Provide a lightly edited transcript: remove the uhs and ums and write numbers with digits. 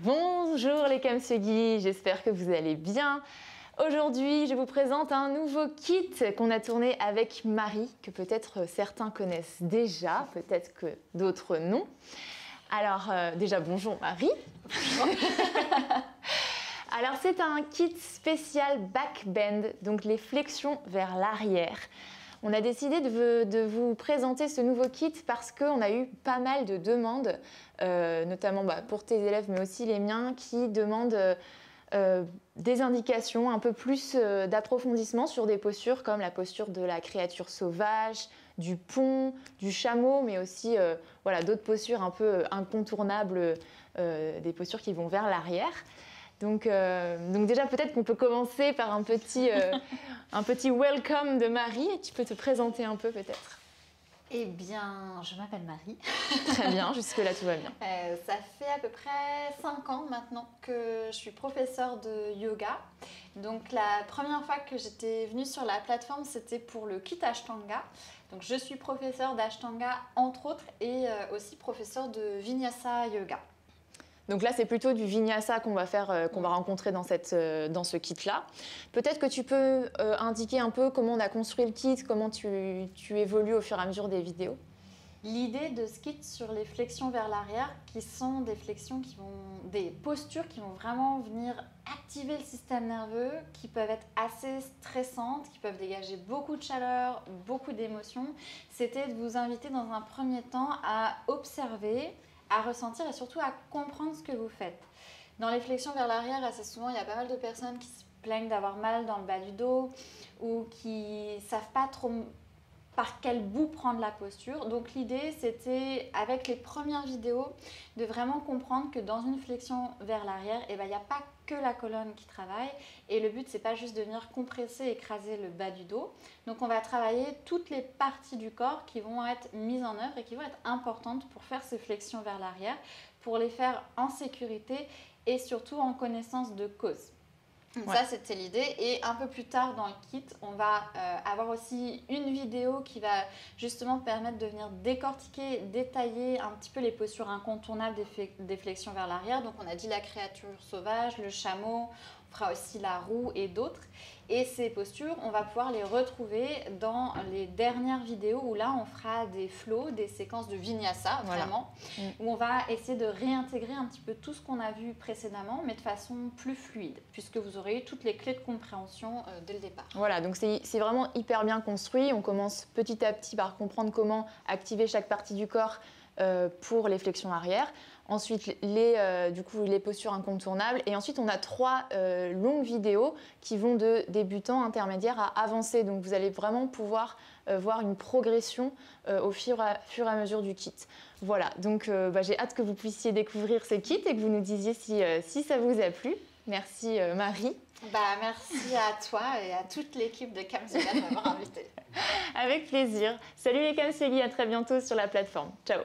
Bonjour les Kamsugi, j'espère que vous allez bien. Aujourd'hui, je vous présente un nouveau kit qu'on a tourné avec Marie, que peut-être certains connaissent déjà, peut-être que d'autres non. Alors déjà, bonjour Marie. Bonjour. Alors c'est un kit spécial back bend, donc les flexions vers l'arrière. On a décidé de vous présenter ce nouveau kit parce qu'on a eu pas mal de demandes, notamment pour tes élèves mais aussi les miens, qui demandent des indications, un peu plus d'approfondissement sur des postures comme la posture de la créature sauvage, du pont, du chameau, mais aussi voilà, d'autres postures un peu incontournables, des postures qui vont vers l'arrière. Donc déjà, peut-être qu'on peut commencer par un petit welcome de Marie. Et tu peux te présenter un peu peut-être. Eh bien, je m'appelle Marie. Très bien, jusque-là tout va bien. Ça fait à peu près 5 ans maintenant que je suis professeure de yoga. Donc la première fois que j'étais venue sur la plateforme, c'était pour le kit Ashtanga. Donc je suis professeure d'Ashtanga entre autres et aussi professeure de Vinyasa Yoga. Donc là, c'est plutôt du vinyasa qu'on va faire, qu'on va rencontrer dans ce kit-là. Peut-être que tu peux indiquer un peu comment on a construit le kit, comment tu évolues au fur et à mesure des vidéos. L'idée de ce kit sur les flexions vers l'arrière, qui sont des flexions des postures qui vont vraiment venir activer le système nerveux, qui peuvent être assez stressantes, qui peuvent dégager beaucoup de chaleur, beaucoup d'émotions, c'était de vous inviter dans un premier temps à observer, à ressentir et surtout à comprendre ce que vous faites. Dans les flexions vers l'arrière, assez souvent, il y a pas mal de personnes qui se plaignent d'avoir mal dans le bas du dos ou qui ne savent pas trop par quel bout prendre la posture. Donc l'idée, c'était, avec les premières vidéos, de vraiment comprendre que dans une flexion vers l'arrière, il n'y a pas que la colonne qui travaille. Et le but, c'est pas juste de venir compresser, écraser le bas du dos. Donc on va travailler toutes les parties du corps qui vont être mises en œuvre et qui vont être importantes pour faire ces flexions vers l'arrière, pour les faire en sécurité et surtout en connaissance de cause. Ouais. Ça, c'était l'idée. Et un peu plus tard dans le kit, on va avoir aussi une vidéo qui va justement permettre de venir décortiquer, détailler un petit peu les postures incontournables des flexions vers l'arrière. Donc, on a dit la créature sauvage, le chameau, on fera aussi la roue et d'autres. Et ces postures, on va pouvoir les retrouver dans les dernières vidéos où là, on fera des flows, des séquences de vinyasa, vraiment, où on va essayer de réintégrer un petit peu tout ce qu'on a vu précédemment, mais de façon plus fluide, puisque vous aurez eu toutes les clés de compréhension dès le départ. Voilà, donc c'est vraiment hyper bien construit. On commence petit à petit par comprendre comment activer chaque partie du corps pour les flexions arrière. Ensuite, les postures incontournables. Et ensuite, on a 3 longues vidéos qui vont de débutants, intermédiaires à avancés. Donc, vous allez vraiment pouvoir voir une progression au fur et à mesure du kit. Voilà, donc j'ai hâte que vous puissiez découvrir ce kit et que vous nous disiez si ça vous a plu. Merci Marie. Merci à toi et à toute l'équipe de Kamsugi de m'avoir invitée. Avec plaisir. Salut les Kamsugi, à très bientôt sur la plateforme. Ciao.